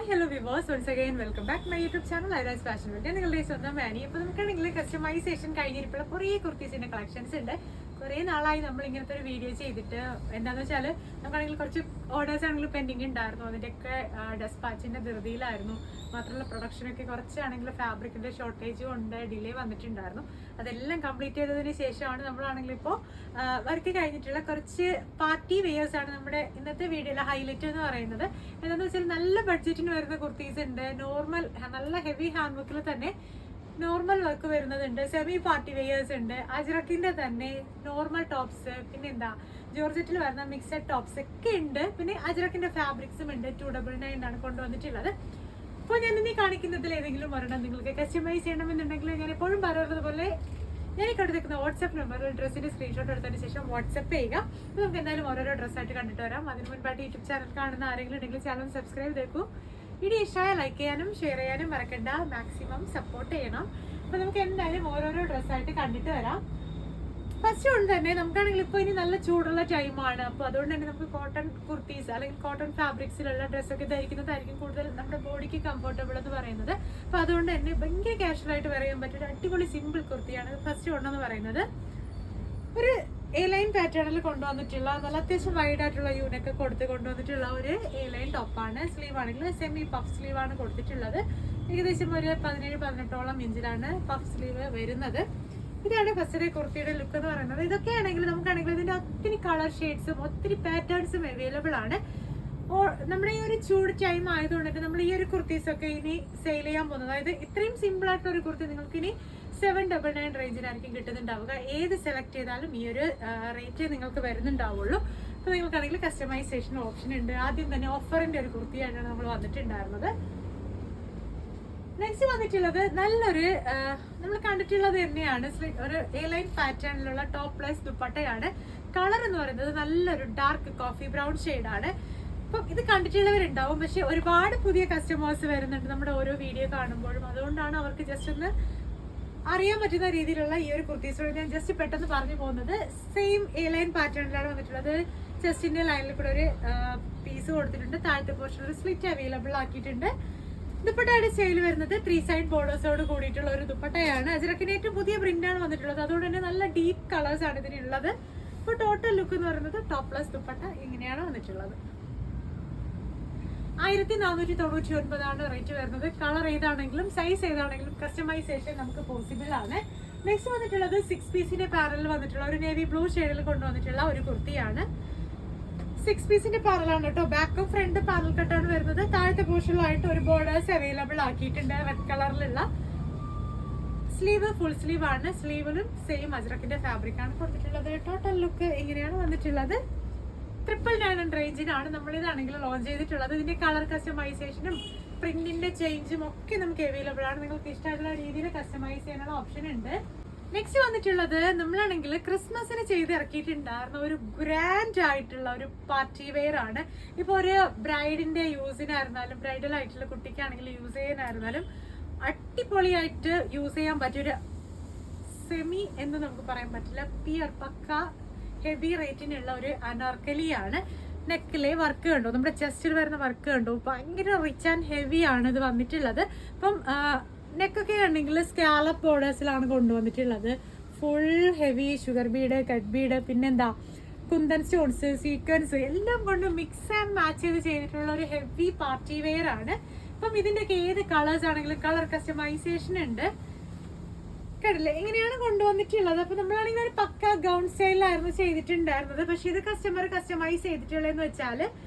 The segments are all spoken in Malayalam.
hello viewers, once again welcome back to my YouTube channel Ira's Fashion World. നിങ്ങളുടെ സ്വന്തം മാനി. അപ്പോൾ നമുക്കാണെങ്കിൽ കസ്റ്റമൈസേഷൻ കഴിഞ്ഞിരിപ്പോൾ കുറേ കുർത്തീസിന്റെ കളക്ഷൻസ് ഉണ്ട്. കുറേ നാളായി നമ്മൾ ഇങ്ങനത്തെ ഒരു വീഡിയോ ചെയ്തിട്ട്. എന്താണെന്ന് വെച്ചാൽ നമുക്കാണെങ്കിൽ കുറച്ച് ഓർഡേഴ്സ് ആണെങ്കിൽ പെൻഡിങ് ഉണ്ടായിരുന്നു. അതിൻ്റെയൊക്കെ ഡെസ്പാച്ചിന്റെ ധൃതിയിലായിരുന്നു. മാത്രമല്ല പ്രൊഡക്ഷനൊക്കെ കുറച്ചാണെങ്കിൽ ഫാബ്രിക്കിന്റെ ഷോർട്ടേജും ഉണ്ട്, ഡിലേ വന്നിട്ടുണ്ടായിരുന്നു. അതെല്ലാം കംപ്ലീറ്റ് ചെയ്തതിന് ശേഷമാണ് നമ്മളാണെങ്കിൽ ഇപ്പോൾ വർക്ക് കഴിഞ്ഞിട്ടുള്ള കുറച്ച് പാർട്ടി വെയേഴ്സ് ആണ് നമ്മുടെ ഇന്നത്തെ വീഡിയോയിലെ ഹൈലൈറ്റ് എന്ന് പറയുന്നത്. എന്താണെന്ന് വെച്ചാൽ നല്ല ബഡ്ജറ്റിന് വരുന്ന കുർത്തീസ് ഉണ്ട്, നോർമൽ നല്ല ഹെവി ഹാൻഡ് വർക്കിൽ തന്നെ നോർമൽ വർക്ക് വരുന്നതുണ്ട്, സെമി പാർട്ടി വെയേഴ്സ് ഉണ്ട്, അജ്രക്കിന്റെ തന്നെ നോർമൽ ടോപ്സ്, പിന്നെ എന്താ ജോർജറ്റിൽ വരുന്ന മിക്സഡ് ടോപ്സ് ഒക്കെ ഉണ്ട്. പിന്നെ അജ്രക്കിന്റെ ഫാബ്രിക്സും ഉണ്ട്. 299 ആണ് കൊണ്ടുവന്നിട്ടുള്ളത്. അപ്പോൾ ഞാൻ ഇനി കാണിക്കുന്നതിൽ ഏതെങ്കിലും ഒരെണ്ണം നിങ്ങൾക്ക് കസ്റ്റമൈസ് ചെയ്യണമെന്നുണ്ടെങ്കിൽ ഞാൻ എപ്പോഴും പറയുന്നത് പോലെ ഞാൻ കൊടുത്തിരിക്കുന്ന വാട്സ്ആപ്പ് നമ്പറിൽ ഡ്രസ്സിന്റെ സ്ക്രീൻഷോട്ട് എടുത്തതിന് ശേഷം വാട്സ്ആപ്പ് ചെയ്യുക. അപ്പോൾ നമുക്ക് എന്തായാലും ഓരോരോ ഡ്രസ്സായിട്ട് കണ്ടിട്ട് വരാം. അതിന് മുൻപായിട്ട് യൂട്യൂബ് ചാനൽ കാണുന്ന ആരെങ്കിലും ഉണ്ടെങ്കിൽ ചാനൽ സബ്സ്ക്രൈബ് ചെയ്തേക്കൂ. വീഡിയോ ഇഷ്ടമായ ലൈക്ക് ചെയ്യാനും ഷെയർ ചെയ്യാനും മറക്കണ്ട. മാക്സിമം സപ്പോർട്ട് ചെയ്യണം. അപ്പോൾ നമുക്ക് എന്തായാലും ഓരോരോ ഡ്രസ്സായിട്ട് കണ്ടിട്ട് വരാം. ഫസ്റ്റ് കൊണ്ട് തന്നെ നമുക്കാണെങ്കിൽ ഇപ്പോൾ ഇനി നല്ല ചൂടുള്ള ടൈമാണ്. അപ്പോൾ അതുകൊണ്ട് തന്നെ നമുക്ക് കോട്ടൺ കുർത്തീസ് അല്ലെങ്കിൽ കോട്ടൺ ഫാബ്രിക്സിലുള്ള ഡ്രസ്സൊക്കെ ധരിക്കുന്നതായിരിക്കും കൂടുതൽ നമ്മുടെ ബോഡിക്ക് കംഫർട്ടബിൾ എന്ന് പറയുന്നത്. അപ്പോൾ അതുകൊണ്ട് തന്നെ ഭയങ്കര കാഷ്വൽ ആയിട്ട് പറയാൻ പറ്റും ഒരു അടിപൊളി സിമ്പിൾ കുർത്തിയാണ് ഫസ്റ്റ് കൊണ്ടെന്ന് പറയുന്നത്. ഒരു എ ലൈൻ പാറ്റേണിൽ കൊണ്ടുവന്നിട്ടുള്ള നല്ല അത്യാവശ്യം വൈഡ് ആയിട്ടുള്ള യൂണൊക്കെ കൊണ്ടുവന്നിട്ടുള്ള ഒരു എ ലൈൻ ടോപ്പാണ്. സ്ലീവ് ആണെങ്കിൽ സെമി പഫ് സ്ലീവ് ആണ് കൊടുത്തിട്ടുള്ളത്. ഏകദേശം ഒരു 17-18 ഇഞ്ചിലാണ് പഫ് സ്ലീവ് വരുന്നത്. ഇതാണ് ഫസ്റ്റ് കുർത്തിയുടെ ലുക്ക് എന്ന് പറയുന്നത്. ഇതൊക്കെയാണെങ്കിൽ നമുക്കാണെങ്കിൽ ഇതിന്റെ ഒത്തിരി കളർ ഷെയ്ഡ്സും ഒത്തിരി പാറ്റേൺസും അവൈലബിൾ ആണ്. നമ്മുടെ ഈ ഒരു ചൂട് ടൈം ആയതുകൊണ്ട് തന്നെ നമ്മൾ ഈ ഒരു കുർത്തീസൊക്കെ ഇനി സെയിൽ ചെയ്യാൻ പോകുന്നത്, അതായത് ഇത്രയും സിമ്പിൾ ആയിട്ടുള്ള ഒരു കുർത്തി നിങ്ങൾക്ക് ഇനി 799 റേഞ്ചിലായിരിക്കും കിട്ടുന്നുണ്ടാവുക. ഏത് സെലക്ട് ചെയ്താലും ഈ ഒരു റേറ്റ് നിങ്ങൾക്ക് വരുന്നുണ്ടാവുള്ളൂ. അപ്പോൾ നിങ്ങൾക്കാണെങ്കിൽ കസ്റ്റമൈസേഷൻ ഓപ്ഷൻ ഉണ്ട്. ആദ്യം തന്നെ ഓഫറിന്റെ ഒരു കുർത്തിയാണ് നമ്മൾ വന്നിട്ടുണ്ടായിരുന്നത്. നെക്സ്റ്റ് വന്നിട്ടുള്ളത് നല്ലൊരു നമ്മൾ കണ്ടിട്ടുള്ളത് തന്നെയാണ്, ഒരു എ ലൈൻ പാറ്റേണിലുള്ള ടോപ്പ് പ്ലസ് ദുപ്പട്ടയാണ്. കളർ എന്ന് പറയുന്നത് നല്ലൊരു ഡാർക്ക് കോഫി ബ്രൗൺ ഷെയ്ഡാണ്. അപ്പം ഇത് കണ്ടിട്ടുള്ളവരുണ്ടാവും, പക്ഷെ ഒരുപാട് പുതിയ കസ്റ്റമേഴ്സ് വരുന്നുണ്ട് നമ്മുടെ ഓരോ വീഡിയോ കാണുമ്പോഴും. അതുകൊണ്ടാണ് അവർക്ക് ജസ്റ്റ് ഒന്ന് അറിയാൻ പറ്റുന്ന രീതിയിലുള്ള ഈ ഒരു കുർത്തീസോട് ഞാൻ ജസ്റ്റ് പെട്ടെന്ന് പറഞ്ഞു പോകുന്നത്. സെയിം എ ലൈൻ പാറ്റേണിലാണ് വന്നിട്ടുള്ളത്. ചെസ്റ്റിന്റെ ലൈനിൽ കൂടെ ഒരു പീസ് കൊടുത്തിട്ടുണ്ട്. താഴത്തെ പോർഷൻ ഒരു സ്ലിറ്റ് അവൈലബിൾ ആക്കിയിട്ടുണ്ട്. ദുപ്പട്ടയുടെ സ്റ്റൈൽ വരുന്നത് 3 സൈഡ് ബോർഡേഴ്സോട് കൂടിയിട്ടുള്ള ഒരു ദുപ്പട്ടയാണ്. അജ്രക്കിന് ഏറ്റവും പുതിയ പ്രിന്റ് ആണ് വന്നിട്ടുള്ളത്. അതുകൊണ്ട് തന്നെ നല്ല ഡീപ്പ് കളേഴ്സ് ആണ് ഇതിനുള്ളത്. ഇപ്പോൾ ടോട്ടൽ ലുക്ക് എന്ന് പറയുന്നത് ടോപ്പ് പ്ലസ് ദുപ്പട്ട ഇങ്ങനെയാണ് വന്നിട്ടുള്ളത്. 1499 ആണ് റേറ്റ് വരുന്നത്. കളർ ഏതാണെങ്കിലും സൈസ് ഏതാണെങ്കിലും കസ്റ്റമൈസേഷൻ നമുക്ക് പോസിബിൾ ആണ്. നെക്സ്റ്റ് വന്നിട്ടുള്ളത് 6 പീസിന്റെ പാരലിൽ വന്നിട്ടുള്ള ഒരു നേവി ബ്ലൂ ഷെയ്ഡിൽ കൊണ്ടുവന്നിട്ടുള്ള ഒരു കുർത്തിയാണ്. 6 പീസിന്റെ പാരലാണ് കേട്ടോ. ബാക്കും ഫ്രണ്ട് പാരൽ കട്ടാണ് വരുന്നത്. താഴത്തെ പോർഷനിലായിട്ട് ഒരു ബോർഡേഴ്സ് അവൈലബിൾ ആക്കിയിട്ടുണ്ട്. റെഡ് കളറിലുള്ള സ്ലീവ് ഫുൾ സ്ലീവ് ആണ്. സ്ലീവിലും സെയിം അജ്രക്കിന്റെ ഫാബ്രിക് ആണ് കൊടുത്തിട്ടുള്ളത്. ടോട്ടൽ ലുക്ക് ഇങ്ങനെയാണ് വന്നിട്ടുള്ളത്. 999 റേഞ്ചിനാണ് നമ്മളിതാണെങ്കിൽ ലോഞ്ച് ചെയ്തിട്ടുള്ളത്. ഇതിന്റെ കളർ കസ്റ്റമൈസേഷനും പ്രിന്റിന്റെ ചേഞ്ചും ഒക്കെ നമുക്ക് അവൈലബിൾ ആണ്. നിങ്ങൾക്ക് ഇഷ്ടമായിട്ടുള്ള രീതിയിൽ കസ്റ്റമൈസ് ചെയ്യാനുള്ള ഓപ്ഷൻ ഉണ്ട്. നെക്സ്റ്റ് വന്നിട്ടുള്ളത് നമ്മളാണെങ്കിൽ ക്രിസ്മസിന് ചെയ്ത് ഇറക്കിയിട്ടുണ്ടായിരുന്ന ഒരു ഗ്രാൻഡ് ആയിട്ടുള്ള ഒരു പാർട്ടി വെയർ ആണ്. ഇപ്പൊ ഒരു ബ്രൈഡിന്റെ യൂസിനായിരുന്നാലും ബ്രൈഡൽ ആയിട്ടുള്ള കുട്ടിക്കാണെങ്കിൽ യൂസ് ചെയ്യാനായിരുന്നാലും അടിപൊളിയായിട്ട് യൂസ് ചെയ്യാൻ പറ്റിയൊരു സെമി എന്ന് നമുക്ക് പറയാൻ പറ്റില്ല, പിയർ പക്ക ഹെവി റേറ്റിനുള്ള ഒരു അനാർക്കലിയാണ്. നെക്കിലെ വർക്ക് കണ്ടോ, നമ്മുടെ ചെസ്റ്റിൽ വരുന്ന വർക്ക് കണ്ടോ, ഭയങ്കര റിച്ച് ആൻഡ് ഹെവി ആണ് ഇത് വന്നിട്ടുള്ളത്. അപ്പം നെക്കൊക്കെ ആണെങ്കിൽ സ്കാലപ്പ് ബോർഡേഴ്സിലാണ് കൊണ്ടുവന്നിട്ടുള്ളത്. Full heavy sugar Bede, cut Bede, പിന്നെന്താ കുന്തൻ സ്റ്റോൺസ്, സീക്വൻസ് എല്ലാം കൊണ്ട് മിക്സ് ആൻഡ് മാച്ച് ചെയ്തിട്ടുള്ള ഒരു ഹെവി പാർട്ടി വെയർ ആണ്. അപ്പം ഇതിൻ്റെയൊക്കെ ഏത് കളേഴ്സ് ആണെങ്കിലും കളർ കസ്റ്റമൈസേഷൻ ഉണ്ട്. കണ്ടില്ലേ എങ്ങനെയാണ് കൊണ്ടുവന്നിട്ടുള്ളത്. അപ്പൊ നമ്മളാണെങ്കിൽ ഒരു പക്ക ഗൗൺ സ്റ്റൈലിലായിരുന്നു ചെയ്തിട്ടുണ്ടായിരുന്നത്. പക്ഷെ ഇത് കസ്റ്റമർ കസ്റ്റമൈസ് ചെയ്തിട്ടുള്ളതെന്ന് വെച്ചാൽ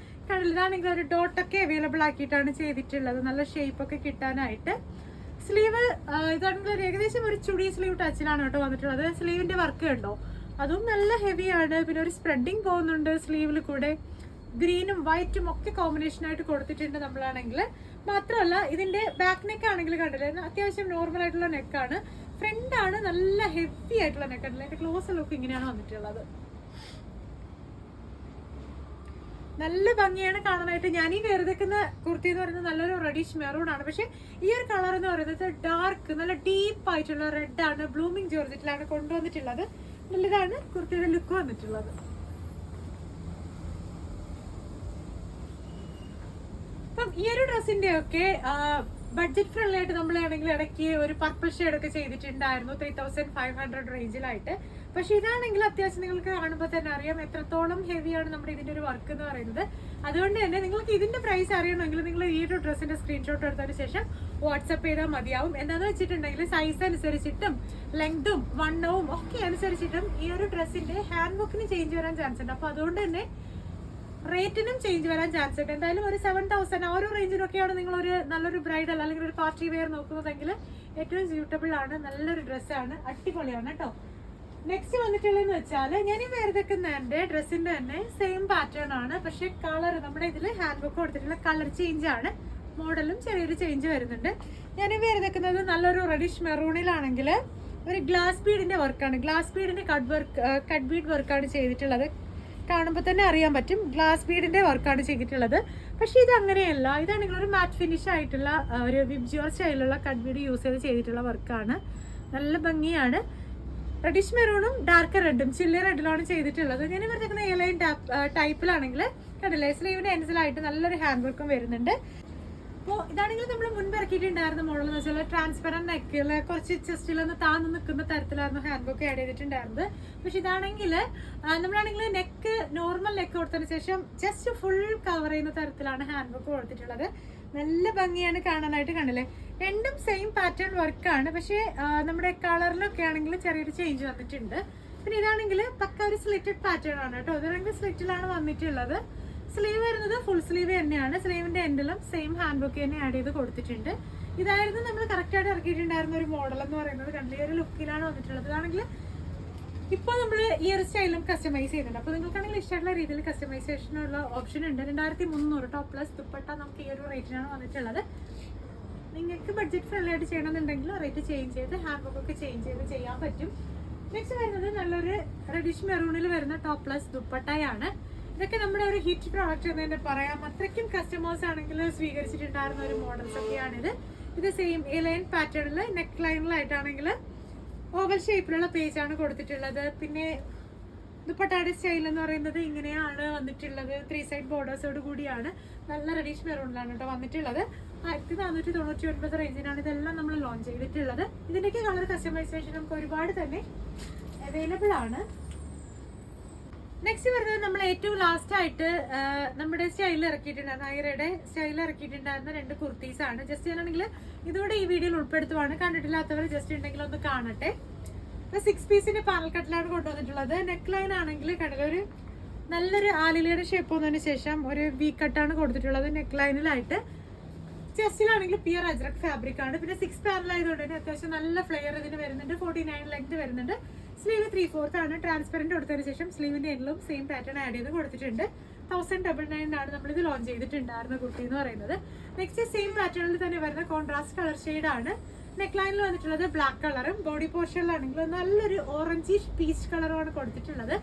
കണ്ടില്ല, ഇതാണെങ്കിൽ ഒരു ഡോട്ടൊക്കെ അവൈലബിൾ ആക്കിയിട്ടാണ് ചെയ്തിട്ടുള്ളത്, നല്ല ഷേപ്പ് ഒക്കെ കിട്ടാനായിട്ട്. സ്ലീവ് ഇതാണെങ്കിൽ ഒരു ഏകദേശം ഒരു ചുടി സ്ലീവ് ടച്ചിലാണ് കേട്ടോ വന്നിട്ടുള്ളത്. സ്ലീവിന്റെ വർക്ക് ഉണ്ടോ, അതും നല്ല ഹെവി ആണ്. പിന്നെ ഒരു സ്പ്രെഡിങ് പോകുന്നുണ്ട് സ്ലീവിൽ കൂടെ. ഗ്രീനും വൈറ്റും ഒക്കെ കോമ്പിനേഷൻ ആയിട്ട് കൊടുത്തിട്ടുണ്ട് നമ്മളാണെങ്കിൽ. മാത്രമല്ല ഇതിന്റെ ബാക്ക് നെക്ക് ആണെങ്കിൽ കണ്ടില്ലേ അത്യാവശ്യം നോർമൽ ആയിട്ടുള്ള നെക്കാണ്. ഫ്രണ്ട് ആണ് നല്ല ഹെവി ആയിട്ടുള്ള നെക്ക്. കണ്ടില്ല അതിന്റെ ക്ലോസ് ലുക്ക് ഇങ്ങനെയാണ് വന്നിട്ടുള്ളത്. നല്ല ഭംഗിയാണ് കാണാനായിട്ട്. ഞാൻ ഈ വേർതിക്കുന്ന കുർത്തി എന്ന് പറയുന്നത് നല്ലൊരു റെഡിഷ് മെറൂൺ ആണ്. പക്ഷെ ഈ ഒരു കളർ എന്ന് പറയുന്നത് ഡാർക്ക് നല്ല ഡീപ്പ് ആയിട്ടുള്ള റെഡ് ആണ്. ബ്ലൂമിങ് ജോർജറ്റിലാണ് കൊണ്ടുവന്നിട്ടുള്ളത്. നല്ലതാണ് കുർത്തിയുടെ ലുക്ക് വന്നിട്ടുള്ളത്. അപ്പം ഈ ഒരു ഡ്രസ്സിന്റെ ഒക്കെ ബഡ്ജറ്റ് ഫ്രണ്ട്ലി ആയിട്ട് നമ്മളാണെങ്കിൽ ഇടയ്ക്ക് ഒരു പർപ്പിൾ ഷെയ്ഡ് ഒക്കെ ചെയ്തിട്ടുണ്ടായിരുന്നു 3500 റേഞ്ചിലായിട്ട്. പക്ഷെ ഇതാണെങ്കിൽ അത്യാവശ്യം നിങ്ങൾക്ക് കാണുമ്പോൾ തന്നെ അറിയാം എത്രത്തോളം ഹെവിയാണ് നമ്മുടെ ഇതിന്റെ ഒരു വർക്ക് എന്ന് പറയുന്നത്. അതുകൊണ്ട് തന്നെ നിങ്ങൾക്ക് ഇതിന്റെ പ്രൈസ് അറിയണമെങ്കിൽ നിങ്ങൾ ഈ ഒരു ഡ്രസ്സിന്റെ സ്ക്രീൻഷോട്ട് എടുത്തതിന് ശേഷം വാട്സപ്പ് ചെയ്താൽ മതിയാവും. എന്താണെന്ന് വെച്ചിട്ടുണ്ടെങ്കിൽ സൈസ് അനുസരിച്ചിട്ടും ലെങ്തും വണ്ണവും ഒക്കെ അനുസരിച്ചിട്ടും ഈ ഒരു ഡ്രസ്സിന്റെ ഹാൻഡ് വർക്കിന് ചേഞ്ച് വരാൻ ചാൻസ് ഉണ്ട്. അപ്പൊ അതുകൊണ്ട് തന്നെ റേറ്റിനും ചേഞ്ച് വരാൻ ചാൻസ് ഉണ്ട്. എന്തായാലും ഒരു 7000 ആ ഒരു റേഞ്ചിലൊക്കെയാണ് നിങ്ങൾ ഒരു നല്ലൊരു ബ്രൈഡൽ അല്ലെങ്കിൽ ഒരു പാർട്ടി വെയർ നോക്കുന്നതെങ്കിൽ ഏറ്റവും സ്യൂട്ടബിൾ ആണ്, നല്ലൊരു ഡ്രസ്സാണ്, അടിപൊളിയാണ് കേട്ടോ. നെക്സ്റ്റ് വന്നിട്ടുള്ളതെന്ന് വെച്ചാൽ ഞാൻ ഈ വേർതെക്കുന്നതിന്റെ ഡ്രസ്സിന്റെ തന്നെ സെയിം പാറ്റേൺ ആണ്. പക്ഷെ കളർ നമ്മുടെ ഇതിൽ ഹാൻഡ് ബുക്ക് കൊടുത്തിട്ടുള്ള കളർ ചേഞ്ച് ആണ്, മോഡലും ചെറിയൊരു ചേഞ്ച് വരുന്നുണ്ട്. ഞാൻ ഈ വേർതെക്കുന്നത് നല്ലൊരു റെഡിഷ് മെറൂണിലാണെങ്കിൽ ഒരു ഗ്ലാസ് ബീഡിന്റെ വർക്കാണ്, ഗ്ലാസ് ബീഡിന്റെ കട്ട് ബീഡ് വർക്കാണ് ചെയ്തിട്ടുള്ളത്. കാണുമ്പോൾ തന്നെ അറിയാൻ പറ്റും ഗ്ലാസ് ബീഡിന്റെ വർക്കാണ് ചെയ്തിട്ടുള്ളത്. പക്ഷെ ഇത് അങ്ങനെയല്ല, ഇതാണെങ്കിൽ ഒരു മാറ്റ് ഫിനിഷ് ആയിട്ടുള്ള ഒരു വിബ്ജിയോർ സ്റ്റൈലുള്ള കട്ട് ബീഡ് യൂസ് ചെയ്തിട്ടുള്ള വർക്കാണ്. നല്ല ഭംഗിയാണ്. റെഡിഷ് മെറൂണും ഡാർക്ക് റെഡും ചില്ലി റെഡിലാണ് ചെയ്തിട്ടുള്ളത്. ഞാൻ ഇവരുടെ എയർലൈൻ ടൈപ്പിലാണെങ്കിൽ കണ്ടില്ലേ സ്ലീവിന്റെ എൻസിലായിട്ട് നല്ലൊരു ഹാൻഡ് വർക്കും വരുന്നുണ്ട്. അപ്പോൾ ഇതാണെങ്കിൽ നമ്മൾ മുൻപ് ഇറക്കിയിട്ടുണ്ടായിരുന്ന മോഡൽ എന്ന് വെച്ചാൽ ട്രാൻസ്പെറന്റ് നെക്കിൽ കുറച്ച് ചെസ്റ്റിലൊന്ന് താന്ന് നിൽക്കുന്ന തരത്തിലായിരുന്നു ഹാൻഡ് വർക്ക് ആഡ് ചെയ്തിട്ടുണ്ടായിരുന്നത്. പക്ഷെ ഇതാണെങ്കിൽ നമ്മളാണെങ്കിൽ നെക്ക് നോർമൽ നെക്ക് കൊടുത്തതിന് ശേഷം ജസ്റ്റ് ഫുൾ കവർ ചെയ്യുന്ന തരത്തിലാണ് ഹാൻഡ് വർക്ക് കൊടുത്തിട്ടുള്ളത്. നല്ല ഭംഗിയാണ് കാണാനായിട്ട്. കണ്ടില്ലേ രണ്ടും സെയിം പാറ്റേൺ വർക്കാണ്, പക്ഷേ നമ്മുടെ കളറിലൊക്കെ ആണെങ്കിൽ ചെറിയൊരു ചേഞ്ച് വന്നിട്ടുണ്ട്. പിന്നെ ഇതാണെങ്കിൽ പക്ക ഒരു സ്ലിറ്റഡ് പാറ്റേൺ ആണ് കേട്ടോ. ഇതാണെങ്കിൽ സ്ലിറ്റിലാണ് വന്നിട്ടുള്ളത്. സ്ലീവ് വരുന്നത് ഫുൾ സ്ലീവ് തന്നെയാണ്. സ്ലീവിന്റെ എൻഡിലും സെയിം ഹാൻഡ് ബുക്ക് തന്നെ ആഡ് ചെയ്ത് കൊടുത്തിട്ടുണ്ട്. ഇതായിരുന്നു നമ്മൾ കറക്റ്റായിട്ട് ഇറക്കിയിട്ടുണ്ടായിരുന്ന ഒരു മോഡൽ എന്ന് പറയുന്നത്. കണ്ടില്ല ഈ ഒരു ലുക്കിലാണ് വന്നിട്ടുള്ളത്. ഇതാണെങ്കിൽ ഇപ്പോൾ നമ്മൾ ഈ ഒരു സ്റ്റൈലും കസ്റ്റമൈസ് ചെയ്യുന്നുണ്ട്. അപ്പോൾ നിങ്ങൾക്കാണെങ്കിൽ ഇഷ്ടമുള്ള രീതിയിൽ കസ്റ്റമൈസേഷനുള്ള ഓപ്ഷൻ ഉണ്ട്. 2300 ടോപ്പ് പ്ലസ് ദുപ്പട്ട നമുക്ക് ഈ ഒരു റേറ്റിനാണ് വന്നിട്ടുള്ളത്. നിങ്ങൾക്ക് ബഡ്ജറ്റ് ഫ്രണ്ട്ലി ആയിട്ട് ചെയ്യണമെന്നുണ്ടെങ്കിൽ റേറ്റ് ചേഞ്ച് ചെയ്ത് ഹാൻഡ് ബുക്ക് ഒക്കെ ചേഞ്ച് ചെയ്ത് ചെയ്യാൻ പറ്റും. നെക്സ്റ്റ് വരുന്നത് നല്ലൊരു റെഡിഷ് മെറൂണിൽ വരുന്ന ടോപ്പ് പ്ലസ് ദുപ്പട്ടയാണ്. ഇതൊക്കെ നമ്മുടെ ഒരു ഹിറ്റ് പ്രോഡക്റ്റ് എന്ന് തന്നെ പറയാം. അത്രയ്ക്കും കസ്റ്റമേഴ്സ് ആണെങ്കിൽ സ്വീകരിച്ചിട്ടുണ്ടായിരുന്ന ഒരു മോഡൽസ് ഒക്കെയാണിത്. ഇത് സെയിം എ ലൈൻ പാറ്റേണിൽ നെക്ക് ലൈനിലായിട്ടാണെങ്കിൽ ഓവൽ ഷേപ്പിലുള്ള പേജാണ് കൊടുത്തിട്ടുള്ളത്. പിന്നെ ദുപ്പട്ടയുടെ സ്റ്റൈൽ എന്ന് പറയുന്നത് ഇങ്ങനെയാണ് വന്നിട്ടുള്ളത്. 3 സൈഡ് ബോർഡേഴ്സോട് കൂടിയാണ്. നല്ല റെഡിഷ് മെറൂണിലാണ് കേട്ടോ വന്നിട്ടുള്ളത്. 1499 റേഞ്ചിനാണ് ഇതെല്ലാം നമ്മൾ ലോഞ്ച് ചെയ്തിട്ടുള്ളത്. ഇതിൻ്റെയൊക്കെ കളർ കസ്റ്റമൈസേഷൻ നമുക്ക് ഒരുപാട് തന്നെ അവൈലബിൾ ആണ്. നെക്സ്റ്റ് വരുന്നത് നമ്മൾ ഏറ്റവും ലാസ്റ്റ് ആയിട്ട് നമ്മുടെ സ്റ്റൈലിൽ ഇറക്കിയിട്ടുണ്ടായിരുന്ന ഐറയുടെ സ്റ്റൈലിൽ ഇറക്കിയിട്ടുണ്ടായിരുന്ന 2 കുർത്തീസ് ആണ്. ജസ്റ്റ് ഞാനാണെങ്കിൽ ഇതോടെ ഈ വീഡിയോയിൽ ഉൾപ്പെടുത്തുവാണ്. കണ്ടിട്ടില്ലാത്തവർ ജസ്റ്റ് ഉണ്ടെങ്കിൽ ഒന്ന് കാണട്ടെ. 6 പീസിന്റെ പാനൽ കട്ടിലാണ് കൊണ്ടുവന്നിട്ടുള്ളത്. നെക്ക് ലൈൻ ആണെങ്കിൽ കടലൊരു നല്ലൊരു ആലിലയുടെ ഷേപ്പ് വന്നതിന് ശേഷം ഒരു വി കട്ടാണ് കൊടുത്തിട്ടുള്ളത് നെക്ക് ലൈനിലായിട്ട്. ചെസ്റ്റിലാണെങ്കിൽ പിയർ അജ്രക് ഫാബ്രിക് ആണ്. പിന്നെ 6 പാനൽ ആയതുകൊണ്ട് തന്നെ അത്യാവശ്യം നല്ല ഫ്ലെയർ ഇതിന് വരുന്നുണ്ട്. 49 ലെങ്ത് വരുന്നുണ്ട്. സ്ലീവ് 3/4 ആണ്. ട്രാൻസ്പെറന്റ് കൊടുത്തതിന് ശേഷം സ്ലീവിന്റെ എൻഡിലും സെയിം പാറ്റേൺ ആഡ് ചെയ്ത് കൊടുത്തിട്ടുണ്ട്. 1099 ആണ് നമ്മളിത് ലോഞ്ച് ചെയ്തിട്ടുണ്ടായിരുന്ന കുർത്തി എന്ന് പറയുന്നത്. നെക്സ്റ്റ് സെയിം പാറ്റേണിൽ തന്നെ വരുന്ന കോൺട്രാസ്റ്റ് കളർ ഷെയ്ഡ് ആണ്. നെക്ക് ലൈനിൽ വന്നിട്ടുള്ളത് ബ്ലാക്ക് കളറും ബോഡി പോർഷനിലാണെങ്കിൽ നല്ലൊരു ഓറഞ്ചിഷ് പീച്ച് കളറുമാണ് കൊടുത്തിട്ടുള്ളത്.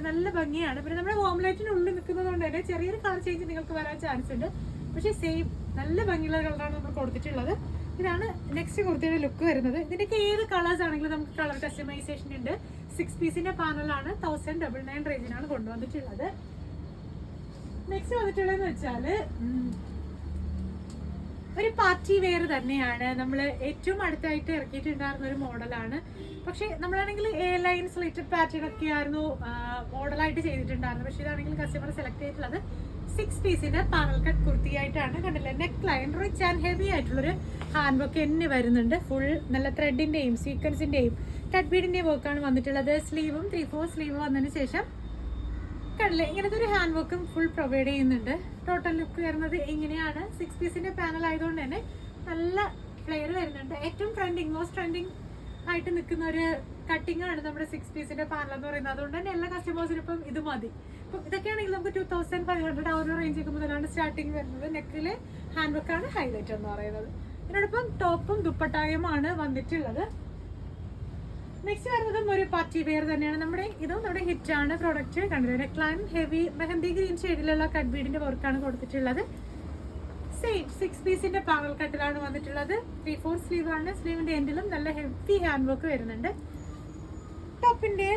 നല്ല ഭംഗിയാണ്. പിന്നെ നമ്മുടെ ഹോം ലൈറ്റിനുള്ളിൽ നിൽക്കുന്നത് കൊണ്ട് തന്നെ ചെറിയൊരു കളർ ചേഞ്ച് നിങ്ങൾക്ക് വരാൻ ചാൻസ് ഉണ്ട്. പക്ഷേ സെയിം നല്ല ഭംഗിയുള്ള കളറാണ് നമ്മൾ കൊടുത്തിട്ടുള്ളത്. ഇതാണ് നെക്സ്റ്റ് കുർത്തിയുടെ ലുക്ക് വരുന്നത്. ഇതിൻ്റെയൊക്കെ ഏത് കളേഴ്സ് ആണെങ്കിലും നമുക്ക് കളർ കസ്റ്റമൈസേഷൻ ഉണ്ട്. 6 പീസിന്റെ പാനലാണ്. 1099 റേഞ്ചിനാണ് കൊണ്ടുവന്നിട്ടുള്ളത്. നെക്സ്റ്റ് വന്നിട്ടുള്ളതെന്ന് വെച്ചാൽ ഒരു പാർട്ടി വെയർ തന്നെയാണ്. നമ്മൾ ഏറ്റവും അടുത്തായിട്ട് ഇറക്കിയിട്ടുണ്ടായിരുന്ന ഒരു മോഡലാണ്. പക്ഷെ നമ്മളാണെങ്കിൽ എ ലൈൻ സ്ലിറ്റഡ് പാറ്റേൺ ഒക്കെ ആയിരുന്നു മോഡലായിട്ട് ചെയ്തിട്ടുണ്ടായിരുന്നത്. പക്ഷെ ഇതാണെങ്കിൽ കസ്റ്റമർ സെലക്ട് ചെയ്തിട്ടുള്ളത് 6 പീസിന്റെ പാനൽ കട്ട് കുർത്തിയായിട്ടാണ്. കണ്ടില്ലേ neck line rich and heavy ആയിട്ടുള്ളൊരു ഹാൻഡ് വർക്ക് തന്നെ വരുന്നുണ്ട്. ഫുൾ നല്ല ത്രെഡിന്റെയും സീക്വൻസിന്റെയും കട്ട് ബീഡിന്റെയും വർക്കാണ് വന്നിട്ടുള്ളത്. സ്ലീവും 3/4 സ്ലീവ് വന്നതിന് ശേഷം കണ്ടില്ലേ ഇങ്ങനത്തെ ഒരു ഹാൻഡ് വർക്കും ഫുൾ പ്രൊവൈഡ് ചെയ്യുന്നുണ്ട്. ടോട്ടൽ ലുക്ക് വരുന്നത് ഇങ്ങനെയാണ്. 6 പീസിന്റെ പാനൽ ആയതുകൊണ്ട് തന്നെ നല്ല ഫ്ലെയർ വരുന്നുണ്ട്. ഏറ്റവും മോസ്റ്റ് ട്രെൻഡിങ് ആയിട്ട് നിൽക്കുന്ന ഒരു കട്ടിംഗ് ആണ് നമ്മുടെ 6 പീസിന്റെ പാനൽ എന്ന് പറയുന്നത്. അതുകൊണ്ട് തന്നെ എല്ലാ കസ്റ്റമേഴ്സിനും ഇപ്പം ഇത് മതി. ഇപ്പം ഇതൊക്കെയാണെങ്കിൽ നമുക്ക് 2500 ആ ഒരു റേഞ്ച് മുതലാണ് സ്റ്റാർട്ടിങ് വരുന്നത്. നെക്കില് ഹാൻഡ് വർക്കാണ് ഹൈലൈറ്റ് എന്ന് പറയുന്നത്. ഇതിനോടൊപ്പം ടോപ്പും ദുപ്പട്ടായുമാണ് വന്നിട്ടുള്ളത്. നെക്സ്റ്റ് വരുന്നതും ഒരു പാർട്ടി വെയർ തന്നെയാണ്. ഇതും നമ്മുടെ ഹിറ്റാണ് പ്രോഡക്റ്റ്. കണ്ടില്ലേ neck line heavy mehndi green ഷെയ്ഡിലുള്ള കട്ട് ബീഡിന്റെ വർക്കാണ് കൊടുത്തിട്ടുള്ളത്. സെയിം 6 പീസിന്റെ പാനൽ കട്ടിലാണ് വന്നിട്ടുള്ളത്. 3/4 സ്ലീവ് ആണ്. സ്ലീവിന്റെ എൻഡിലും നല്ല ഹെവി ഹാൻഡ് വർക്ക് വരുന്നുണ്ട്. ടോപ്പിന്റെ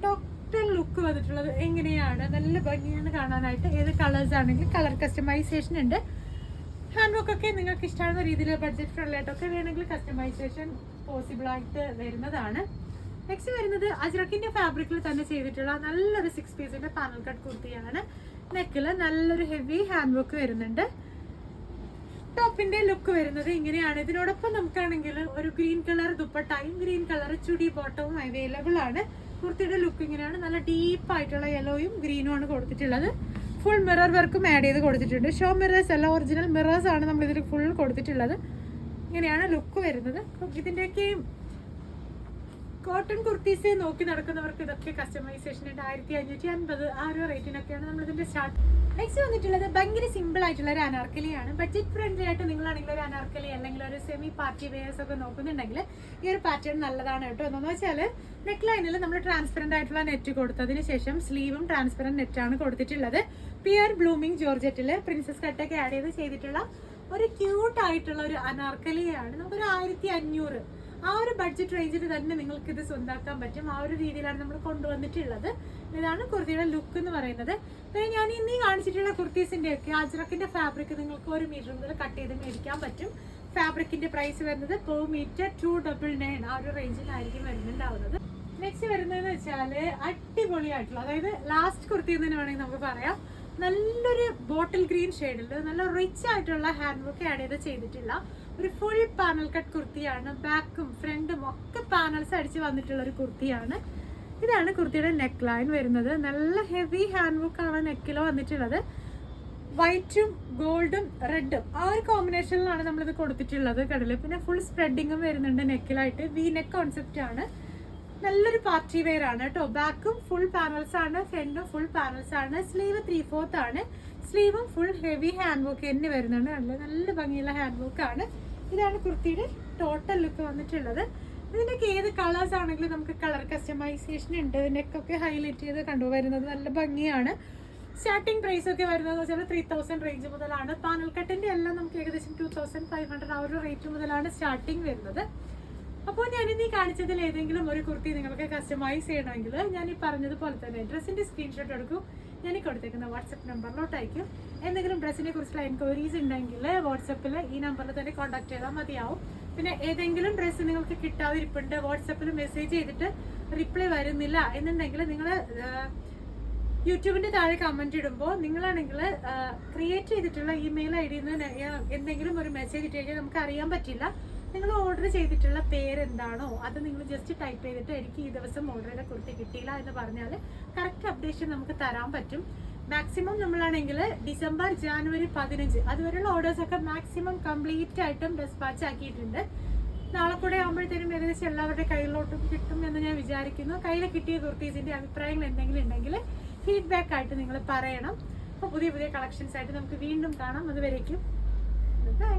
ടോട്ടൽ ലുക്ക് വന്നിട്ടുള്ളത് എങ്ങനെയാണ്? നല്ല ഭംഗിയാണ് കാണാനായിട്ട്. ഏത് കളേഴ്സ് ആണെങ്കിലും കളർ കസ്റ്റമൈസേഷൻ ഉണ്ട്. ഹാൻഡ് വർക്ക് ഒക്കെ നിങ്ങൾക്ക് ഇഷ്ടമാകുന്ന രീതിയിൽ ബഡ്ജറ്റ് ഫ്രണ്ട്ലി ആയിട്ടൊക്കെ വേണമെങ്കിൽ കസ്റ്റമൈസേഷൻ പോസിബിൾ ആയിട്ട് വരുന്നതാണ്. നെക്സ്റ്റ് വരുന്നത് അജ്രക്കിന്റെ ഫാബ്രിക്കിൽ തന്നെ ചെയ്തിട്ടുള്ള നല്ലൊരു 6 പീസിന്റെ പാനൽ കട്ട് കുർത്തിയാണ്. നെക്കില് നല്ലൊരു ഹെവി ഹാൻഡ് വർക്ക് വരുന്നുണ്ട്. ടോപ്പിന്റെ ലുക്ക് വരുന്നത് ഇങ്ങനെയാണ്. ഇതിനോടൊപ്പം നമുക്കാണെങ്കിൽ ഒരു ഗ്രീൻ കളർ ദുപ്പട്ടയും ഗ്രീൻ കളർ ചുടി ബോട്ടവും അവൈലബിൾ ആണ്. കുർത്തിയുടെ ലുക്ക് ഇങ്ങനെയാണ്. നല്ല ഡീപ്പ് ആയിട്ടുള്ള യെല്ലോയും ഗ്രീനും ആണ് കൊടുത്തിട്ടുള്ളത്. ഫുൾ മിറർ വർക്കും ആഡ് ചെയ്ത് കൊടുത്തിട്ടുണ്ട്. ഷോ മിറേഴ്സ് അല്ല, ഒറിജിനൽ മിറേഴ്സ് ആണ് നമ്മൾ ഇതിൽ ഫുൾ കൊടുത്തിട്ടുള്ളത്. ഇങ്ങനെയാണ് ലുക്ക് വരുന്നത്. ഇതിന്റെയൊക്കെ കോട്ടൺ കുർത്തീസ് നോക്കി നടക്കുന്നവർക്ക് ഇതൊക്കെ കസ്റ്റമൈസേഷൻ 1550 ആ ഒരു റേറ്റിനൊക്കെയാണ് നമ്മൾ ഇതിന്റെ സ്റ്റാർട്ട്. നെക്സ്റ്റ് വന്നിട്ടുള്ളത് ഭയങ്കര സിമ്പിൾ ആയിട്ടുള്ള ഒരു അനാർക്കലിയാണ്. ബഡ്ജറ്റ് ഫ്രണ്ട്ലി ആയിട്ട് നിങ്ങളാണെങ്കിൽ ഒരു അനാർക്കലി അല്ലെങ്കിൽ ഒരു സെമി പാർട്ടി വെയേഴ്സ് ഒക്കെ നോക്കുന്നുണ്ടെങ്കിൽ ഈ ഒരു പാറ്റേൺ നല്ലതാണ് കേട്ടോ. എന്താണെന്ന് വെച്ചാൽ നെക്ക് ലൈനിൽ നമ്മൾ ട്രാൻസ്പെറന്റ് ആയിട്ടുള്ള നെറ്റ് കൊടുത്തതിന് ശേഷം സ്ലീവും ട്രാൻസ്പെറന്റ് നെറ്റാണ് കൊടുത്തിട്ടുള്ളത്. പിയർ ബ്ലൂമിംഗ് ജോർജറ്റിൽ പ്രിൻസസ് കട്ടൊക്കെ ആഡ് ചെയ്തിട്ടുള്ള ഒരു ക്യൂട്ട് ആയിട്ടുള്ള ഒരു അനാർക്കലിയാണ്. നമുക്കൊരു 1500 ആ ഒരു ബഡ്ജറ്റ് റേഞ്ചിൽ തന്നെ നിങ്ങൾക്ക് ഇത് സ്വന്തമാക്കാൻ പറ്റും. ആ ഒരു രീതിയിലാണ് നമ്മൾ കൊണ്ടുവന്നിട്ടുള്ളത്. ഇതാണ് കുർത്തിയുടെ ലുക്ക് എന്ന് പറയുന്നത്. പിന്നെ ഞാൻ ഇന്ന് കാണിച്ചിട്ടുള്ള കുർത്തീസിന്റെ ഒക്കെ അജ്രക്കിന്റെ ഫാബ്രിക് നിങ്ങൾക്ക് 1 മീറ്റർ മുതൽ കട്ട് ചെയ്ത് മേടിക്കാൻ പറ്റും. ഫാബ്രിക്കിന്റെ പ്രൈസ് വരുന്നത് പെർ മീറ്റർ 299 ആ ഒരു റേഞ്ചിലായിരിക്കും വരുന്നുണ്ടാവുന്നത്. നെക്സ്റ്റ് വരുന്നതെന്ന് വെച്ചാല് അടിപൊളിയായിട്ടുള്ള, അതായത് ലാസ്റ്റ് കുർത്തി എന്ന് തന്നെ വേണമെങ്കിൽ നമുക്ക് പറയാം. നല്ലൊരു ബോട്ടിൽ ഗ്രീൻ ഷെയ്ഡിൽ നല്ല റിച്ച് ആയിട്ടുള്ള ഹാൻഡ് വർക്ക് ആഡ് ചെയ്തിട്ടുള്ള ഒരു ഫുൾ പാനൽ കട്ട് കുർത്തിയാണ്. ബാക്കും ഫ്രണ്ടും ഒക്കെ പാനൽസ് അടിച്ച് വന്നിട്ടുള്ള ഒരു കുർത്തിയാണ്. ഇതാണ് കുർത്തിയുടെ നെക്ക് ലൈൻ വരുന്നത്. നല്ല ഹെവി ഹാൻഡ് വർക്ക് ആണ് നെക്കിൽ വന്നിട്ടുള്ളത്. വൈറ്റും ഗോൾഡും റെഡും ആ ഒരു കോമ്പിനേഷനിലാണ് നമ്മളിത് കൊടുത്തിട്ടുള്ളത് കടല്. പിന്നെ ഫുൾ സ്പ്രെഡിങ്ങും വരുന്നുണ്ട് നെക്കിലായിട്ട്. വി നെക്ക് കോൺസെപ്റ്റ് ആണ്. നല്ലൊരു പാർട്ടി വെയർ ആണ് കേട്ടോ. ബാക്കും ഫുൾ പാനൽസ് ആണ്, ഫ്രണ്ടും ഫുൾ പാനൽസ് ആണ്. സ്ലീവ് 3/4 ആണ്. സ്ലീവും ഫുൾ ഹെവി ഹാൻഡ് വർക്ക് തന്നെ വരുന്നുണ്ട്. നല്ല ഭംഗിയുള്ള ഹാൻഡ് വർക്ക് ആണ്. ഇതാണ് കുർത്തിയുടെ ടോട്ടൽ ലുക്ക് വന്നിട്ടുള്ളത്. ഇതിൻ്റെയൊക്കെ ഏത് കളേഴ്സ് ആണെങ്കിലും നമുക്ക് കളർ കസ്റ്റമൈസേഷൻ ഉണ്ട്. നെക്കൊക്കെ ഹൈലൈറ്റ് ചെയ്ത് കണ്ടുവരുന്നത് നല്ല ഭംഗിയാണ്. സ്റ്റാർട്ടിംഗ് പ്രൈസ് ഒക്കെ വരുന്നത് വെച്ചാൽ 3000 റേഞ്ച് മുതലാണ്. പാനൽ കട്ടിന്റെ എല്ലാം നമുക്ക് ഏകദേശം 2500 ആ ഒരു റേറ്റ് മുതലാണ് സ്റ്റാർട്ടിങ് വരുന്നത്. അപ്പോൾ ഞാനിന്ന് കാണിച്ചതിൽ ഏതെങ്കിലും ഒരു കുർത്തി നിങ്ങൾക്ക് കസ്റ്റമൈസ് ചെയ്യണമെങ്കിൽ ഞാൻ ഈ പറഞ്ഞതുപോലെ തന്നെ ഡ്രസ്സിന്റെ സ്ക്രീൻഷോട്ട് എടുക്കും. ഞാൻ ഈ കൊടുത്തേക്കുന്ന വാട്സപ്പ് നമ്പറിലോട്ട് അയക്കും. എന്തെങ്കിലും ഡ്രസ്സിനെ കുറിച്ചുള്ള എൻക്വയറീസ് ഉണ്ടെങ്കിൽ വാട്സപ്പിൽ ഈ നമ്പറിൽ തന്നെ കോൺടാക്ട് ചെയ്താൽ മതിയാവും. പിന്നെ ഏതെങ്കിലും ഡ്രസ്സ് നിങ്ങൾക്ക് കിട്ടാതിരിപ്പുണ്ട്, വാട്സപ്പിൽ മെസ്സേജ് ചെയ്തിട്ട് റിപ്ലൈ വരുന്നില്ല എന്നുണ്ടെങ്കിൽ നിങ്ങൾ യൂട്യൂബിന്റെ താഴെ കമന്റ് ഇടുമ്പോൾ നിങ്ങളാണെങ്കിൽ ക്രിയേറ്റ് ചെയ്തിട്ടുള്ള ഇമെയിൽ ഐഡിയിൽ നിന്ന് എന്തെങ്കിലും ഒരു മെസ്സേജ് ഇട്ട് കഴിഞ്ഞാൽ നമുക്ക് അറിയാൻ പറ്റില്ല. നിങ്ങൾ ഓർഡർ ചെയ്തിട്ടുള്ള പേരെന്താണോ അത് നിങ്ങൾ ജസ്റ്റ് ടൈപ്പ് ചെയ്തിട്ട് എനിക്ക് ഈ ദിവസം ഓർഡർ ചെയ്ത കുർത്തി കിട്ടിയില്ല എന്ന് പറഞ്ഞാൽ കറക്റ്റ് അപ്ഡേഷൻ നമുക്ക് തരാൻ പറ്റും. മാക്സിമം നമ്മളാണെങ്കിൽ ഡിസംബർ ജാനുവരി 15 അതുവരെയുള്ള ഓർഡേഴ്സ് ഒക്കെ മാക്സിമം കംപ്ലീറ്റ് ആയിട്ടും ഡെസ്പാച്ച് ആക്കിയിട്ടുണ്ട്. നാളെ കൂടെ ആകുമ്പോഴത്തേനും ഏകദേശം എല്ലാവരുടെ കയ്യിലോട്ടും കിട്ടും എന്ന് ഞാൻ വിചാരിക്കുന്നു. കയ്യിൽ കിട്ടിയ കുർത്തീസിന്റെ അഭിപ്രായങ്ങൾ എന്തെങ്കിലും ഉണ്ടെങ്കിൽ ഫീഡ്ബാക്ക് ആയിട്ട് നിങ്ങൾ പറയണം. അപ്പോൾ പുതിയ കളക്ഷൻസ് ആയിട്ട് നമുക്ക് വീണ്ടും കാണാം. അതുവരേക്കും ബൈ.